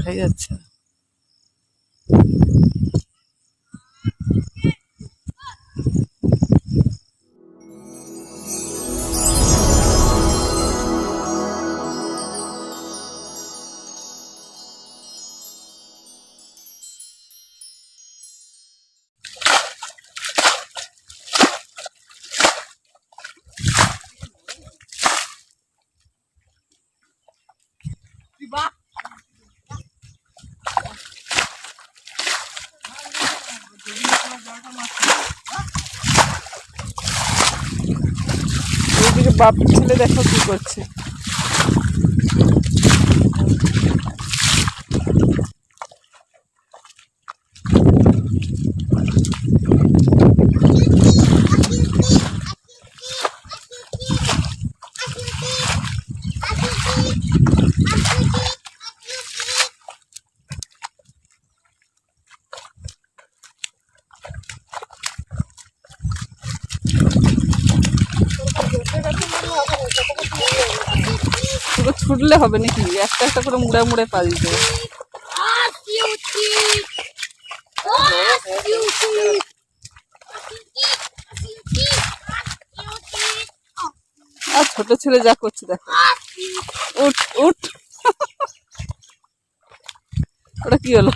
দেখাই যাচ্ছে না। ওইদিকে বাপের ছেলে দেখো কি করছে। পুরো ছুটলে হবে নাকি? একটা একটা করে মুড়ে মুড়ে পা দিতে হবে। আর ছোট ছেলে যা করছে দেখো। উঠ উঠ। ওটা কি হলো?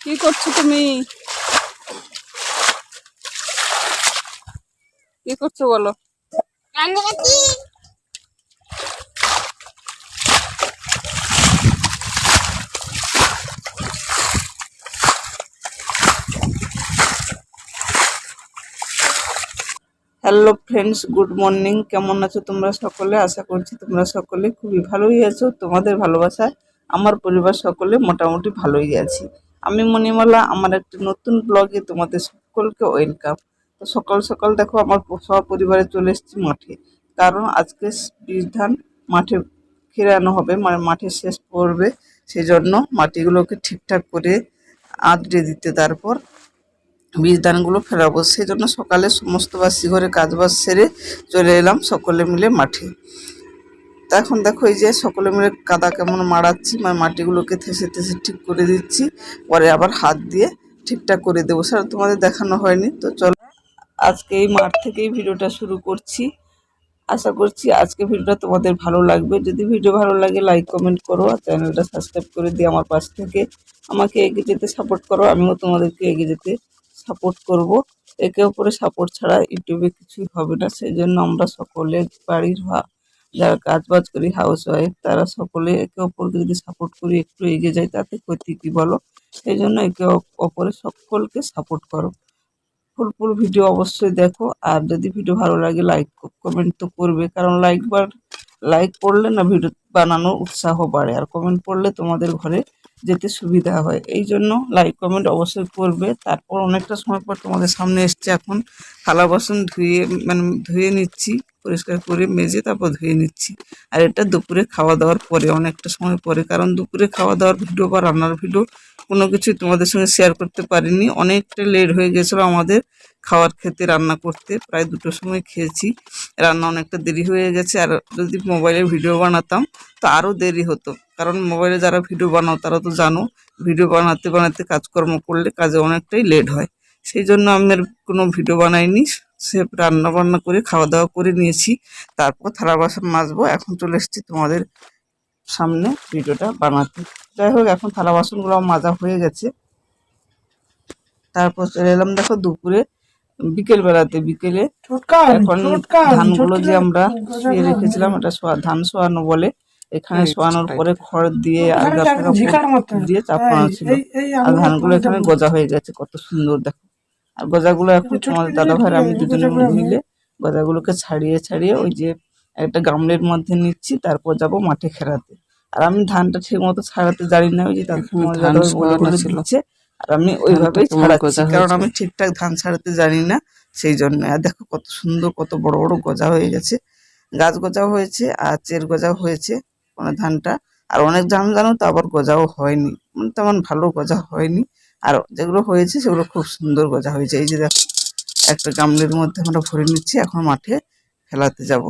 কি করছো তুমি? কি করছো বলো? Hello friends, good morning. কেমন আছো তোমরা সকলে? আশা করছি তোমরা সকলে খুবই ভালোই আছো। তোমাদের ভালোবাসায় আমার পরিবার সকলে মোটামুটি ভালোই আছি। আমি মণিমালা, আমার একটি নতুন ব্লগে তোমাদের সকলকে ওয়েলকাম। তো সকাল সকাল দেখো আমার সপরিবারে চলে এসেছি মাঠে, কারণ আজকে বীজ ধান মাঠে ফেরানো হবে, মানে মাঠে শেষ পড়বে। সেই জন্য মাটিগুলোকে ঠিকঠাক করে আঁচড়ে দিতে, তারপর বীজ ধানগুলো ফেরাবো। সেই জন্য সকালে সমস্ত বাসি ঘরে কাজবাজ সেরে চলে এলাম সকলে মিলে মাঠে। তা এখন দেখো এই যে সকলে মিলে কাদা কেমন মাড়াচ্ছি, মানে মাটিগুলোকে থেসে থেসে ঠিক করে দিচ্ছি, পরে আবার হাত দিয়ে ঠিকঠাক করে দেবো। স্যার তোমাদের দেখানো হয়নি, তো চলো আজকে এই মাঠ থেকেই ভিডিওটা শুরু করছি। আশা করছি আজকে ভিডিওটা তোমাদের ভালো লাগবে। যদি ভিডিও ভালো লাগে লাইক কমেন্ট করো, আর চ্যানেলটা সাবস্ক্রাইব করে দিয়ে আমার পাশ থেকে আমাকে এগিয়ে যেতে সাপোর্ট করো। আমিও তোমাদেরকে এগিয়ে যেতে সাপোর্ট করব। একে অপরের সাপোর্ট ছাড়া ইউটিউবে কিছুই হবে না। সেই জন্য আমরা সকলে বাড়ির যারা কাজবাজ করি, হাউস ওয়াইফ, তারা সকলে একে অপরকে যদি সাপোর্ট করি, একটু এগিয়ে যায়, তাতে ক্ষতি কি বলো? সেই জন্য একে অপরের সকলকে সাপোর্ট করো। ফুল ভিডিও অবশ্যই দেখো। আর যদি ভিডিও ভালো লাগে লাইক কমেন্ট তো করবে, কারণ লাইক করলে না ভিডিও বানানোর উৎসাহ বাড়ে, আর কমেন্ট করলে তোমাদের ঘরে যেতে সুবিধা হয়। এই জন্য লাইক কমেন্ট অবশ্যই করবে। তারপর অনেকটা সময় পর তোমাদের সামনে এসছে, এখন থালা বাসন ধুয়ে নিচ্ছি, পরিষ্কার করে মেজে তারপর ধুয়ে নিচ্ছি। আর এটা দুপুরে খাওয়া দাওয়ার পরে, অনেকটা সময় পরে, কারণ দুপুরে খাওয়া দাওয়ার ভিডিও বা রান্নার ভিডিও কোনো কিছুই তোমাদের সঙ্গে শেয়ার করতে পারিনি। অনেকটা লেট হয়ে গেছিলো আমাদের খাওয়ার খেতে, রান্না করতে প্রায় 2টোর সময় খেয়েছি। রান্না অনেকটা দেরি হয়ে গেছে। আর যদি মোবাইলে ভিডিও বানাতাম তো আরও দেরি হতো, কারণ মোবাইলে যারা ভিডিও বানাও তারা তো জানো, ভিডিও বানাতে বানাতে কাজকর্ম করলে কাজে অনেকটাই লেট হয়। সেই জন্য আমি আর কোনো ভিডিও বানাইনি, সে রান্না বান্না করে খাওয়া দাওয়া করে নিয়েছি। তারপর থালা বাসন মাজবো। এখন চলে এসেছি তোমাদের সামনে ভিডিওটা বানাতে। যাই হোক, এখন থালা বাসনগুলো মাজা হয়ে গেছে। তারপর চলে এলাম দেখো দুপুরে, বিকেলে এখন ধানগুলো যে আমরা শুয়ে রেখেছিলাম, এটা ধান শোয়ানো বলে। এখানে শোয়ানোর পরে খড় দিয়ে আর দিয়ে চাপানো ছিল, আর ধানগুলো এখানে গজা হয়ে গেছে, কত সুন্দর দেখো। আর গজাগুলো এখন তোমাদের দাদা ভাই আমি দুজনে মিলে গজাগুলোকে ছাড়িয়ে ছাড়িয়ে ওই যে একটা গামলের মধ্যে নিচ্ছি, তারপর যাব মাঠে খেরাতে। আর আমি ধানটা ঠিক মতো ছাড়াতে জানি না, ওই যে দিচ্ছে, আর আমি ওইভাবেই ছাড়াচ্ছি, কারণ আমি ঠিকঠাক ধান ছাড়াতে জানি না, সেই জন্য। আর দেখো কত সুন্দর, কত বড় বড় গজা হয়ে গেছে, গাছ গজাও হয়েছে আর চের গজাও হয়েছে, মানে ধানটা আর অনেক ধান জানো তো আবার গজাও হয়নি, মানে তেমন ভালো গজা হয়নি। আর যেগুলো হয়েছে সেগুলো খুব সুন্দর গজা হয়েছে। এই যে দেখো একটা গামলির মধ্যে আমরা ভরে নিচ্ছি, এখন মাঠে ফেলাতে যাব।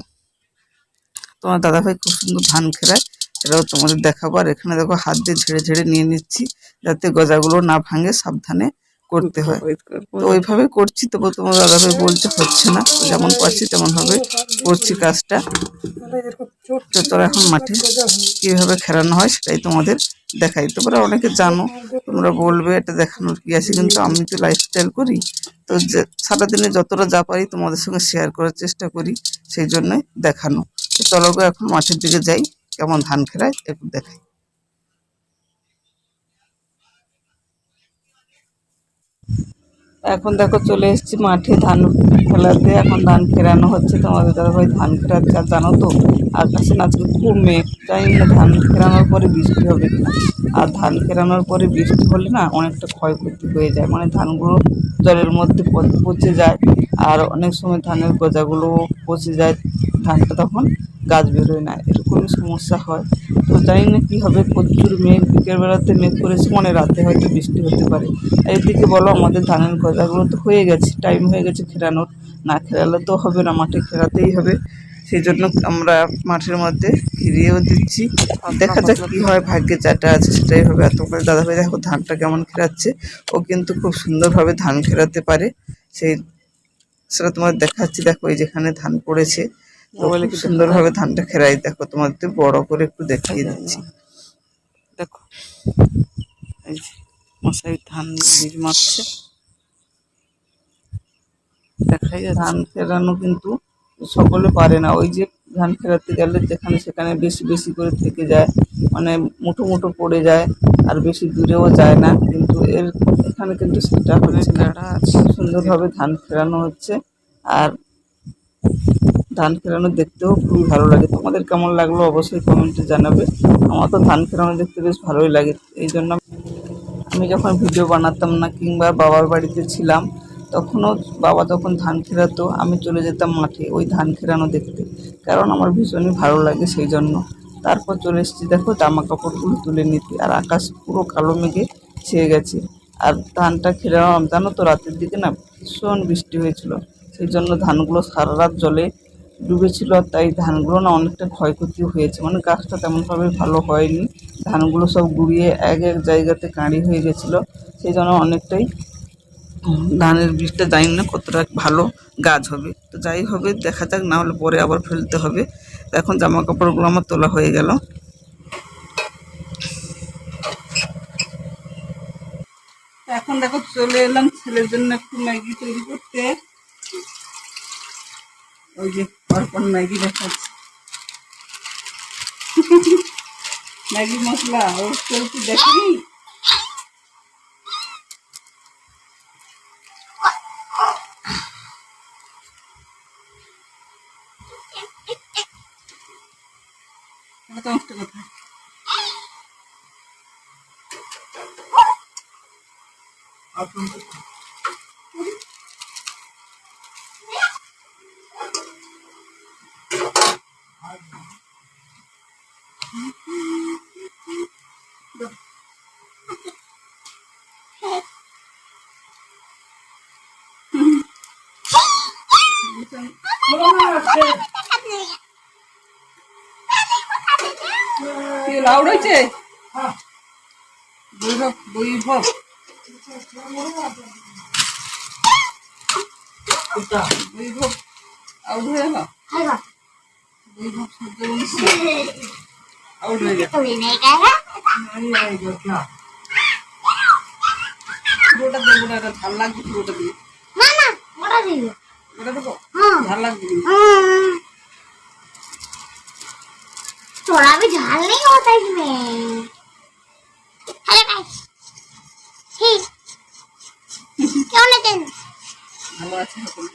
তোমার দাদাভাই খুব সুন্দর ধান খেলায়, সেটাও তোমাদের দেখাবো। আর এখানে দেখো হাত দিয়ে ঝেড়ে ঝেড়ে নিয়ে নিচ্ছি, যাতে গজাগুলো না ভাঙে, সাবধানে করতে হয়। তো ওইভাবে করছি, তবু তোমার দাদাভাই বলছে হচ্ছে না। তো যেমন পারছি তেমন ভাবে করছি কাজটা। তো তোরা এখন মাঠে কিভাবে খেলানো হয় সেটাই তোমাদের দেখাই। তোমরা অনেকে জানো, তোমরা বলবে এটা দেখানোর কি আছে, কিন্তু আমি তো লাইফস্টাইল করি, তো সারাদিনে যতটা যা পারি তোমাদের সঙ্গে শেয়ার করার চেষ্টা করি, সেই জন্যই দেখানো। তো চলো গো এখন মাঠের দিকে যাই, কেমন ধান খেলায় একটু দেখাই। এখন দেখো চলে এসেছি মাঠে ধান খেলাতে। এখন ধান খেরানো হচ্ছে, তোমাদের দাদাভাই ধান খেরাচ্ছে। আর জানো তো আকাশে আজকে খুব মেঘ, জানি না ধান খেরানোর পরে বৃষ্টি হবে কিনা। আর ধান খেরানোর পরে বৃষ্টি হলে না অনেকটা ক্ষয়ক্ষতি হয়ে যায়, মানে ধানগুলো জলের মধ্যে পচে যায়। আর অনেক সময় ধানের গজাগুলো পচে যায়, ধানটা তখন গাছ বেরোয় না, এরকমই সমস্যা হয়। তো জানি না কী হবে, প্রচুর মেঘ, বিকেলবেলাতে মেঘ করেছে, মানে রাতে হয়তো বৃষ্টি হতে পারে। আর এদিকে বলো আমাদের ধানের গজাগুলো তো হয়ে গেছে, টাইম হয়ে গেছে খেরানোর, না খেরালে তো হবে না, মাঠে খেরাতেই হবে। সেই জন্য আমরা মাঠের মধ্যে ঘিরিয়েও দিচ্ছি, দেখা যাক কী হয়, ভাগ্যে যেটা আছে সেটাই হবে। আর তোমার দাদাভাই দেখো ধানটা কেমন খেরাচ্ছে, ও কিন্তু খুব সুন্দরভাবে ধান খেরাতে পারে। সেই সেটা তোমার দেখাচ্ছি, দেখো এই যেখানে ধান পড়েছে, তো খুব সুন্দরভাবে ধানটা খেরাই। দেখো তোমাদের বড় করে একটু দেখিয়ে দিচ্ছি, দেখো এই যে মশাই ধান বীজ মারছে, দেখাই যায়। ধান ফেরানো কিন্তু সকলে পারে না, ওই যে ধান ফেরাতে গেলে যেখানে সেখানে বেশি বেশি করে থেকে যায়, মানে মুঠো মুঠো পড়ে যায়, আর বেশি দূরেও যায় না। কিন্তু এখানে কিন্তু সেটা হচ্ছে না, সুন্দরভাবে ধান ফেরানো হচ্ছে। আর ধান ফেরানো দেখতেও খুবই ভালো লাগে। তোমাদের কেমন লাগলো অবশ্যই কমেন্টে জানাবে। আমার তো ধান ফেরানো দেখতে বেশ ভালোই লাগে। এই জন্য আমি যখন ভিডিও বানাতাম না, কিংবা বাবার বাড়িতে ছিলাম, তখনও বাবা যখন ধান খেরাতো আমি চলে যেতাম মাঠে ওই ধান খেরানো দেখতে, কারণ আমার ভীষণই ভালো লাগে সেই জন্য। তারপর চলে এসেছি দেখো জামা কাপড়গুলো তুলে নিতে, আর আকাশ পুরো কালো মেঘে ছেয়ে গেছে। আর ধানটা খেরাম জানো তো রাতের দিকে না ভীষণ বৃষ্টি হয়েছিল, সেই জন্য ধানগুলো সারা রাত জলে ডুবেছিল। তাই ধানগুলো না অনেকটা ক্ষয়ক্ষতি হয়েছে, মানে গাছটা তেমনভাবে ভালো হয়নি, ধানগুলো সব গুঁড়িয়ে এক এক জায়গাতে কাঁড়ি হয়ে গেছিলো। সেই জন্য অনেকটাই ধানের বীজটা জানি না কতটা ভালো গাছ হবে। তো যাই হবে দেখা যাক, না হলে পরে আবার ফেলতে হবে। এখন জামা কাপড়গুলো আমার তোলা হয়ে গেল। এখন দেখো চলে এলাম ছেলের জন্য একটু ম্যাগি তৈরি করতে। ওই যে অর্পণ ম্যাগি দেখাচ্ছে, ম্যাগি মশলা ওর চলতে দেখি। সমস্ত কথা লাউড হয়েছে, বৈভব বৈভব বৈভব আউট হয়ে গেল, বৈভব সূর্যবংশী আউট হয়ে গেছে। পুরোটা দেবো না, এটা ঝাল লাগবে, পুরোটা দিয়ে ওটা দেবো, ঝাল লাগবে। थोड़ा भी झाल नहीं होता इसमें। हेलो गाइस, क्यों नहीं देना? ভালো আছে এখন।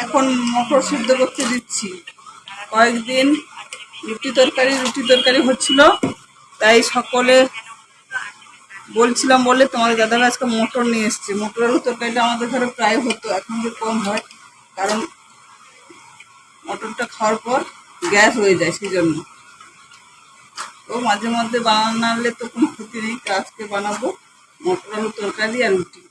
এখন মটর সিদ্ধ করতে দিচ্ছি। কয়েকদিন রুটি তরকারি হচ্ছিল, তাই সকলে বলছিলাম বলে তোমাদের দাদাভাই আজকে মটর নিয়ে এসছে। মটর আলু তরকারিটা আমাদের ঘরে প্রায় হতো, এখন যে কম হয়, কারণ মটরটা খাওয়ার পর গ্যাস হয়ে যায়, সেই জন্য। তো মাঝে মধ্যে বানালে তো কোনো ক্ষতি নেই, তো আজকে বানাবো মটর আলু তরকারি আর রুটি।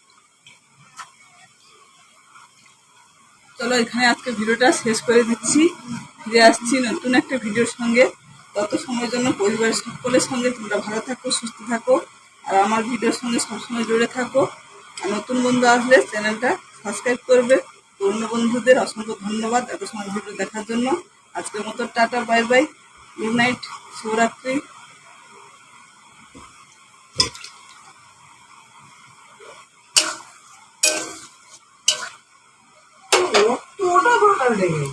চলো এখানে আজকে ভিডিওটা শেষ করে দিচ্ছি, ফিরে আসছি নতুন একটা ভিডিওর সঙ্গে। তত সময়ের জন্য পরিবারের সকলের সঙ্গে তোমরা ভালো থাকো, সুস্থ থাকো, আর আমার ভিডিওর সঙ্গে সবসময় জুড়ে থাকো। আর নতুন বন্ধু আসলে চ্যানেলটা সাবস্ক্রাইব করবে। পুরনো বন্ধুদের অসংখ্য ধন্যবাদ এত সময় ভিডিও দেখার জন্য। আজকের মতো tata, bye bye, good night, শুভরাত্রি। ওটা ভালো লেগে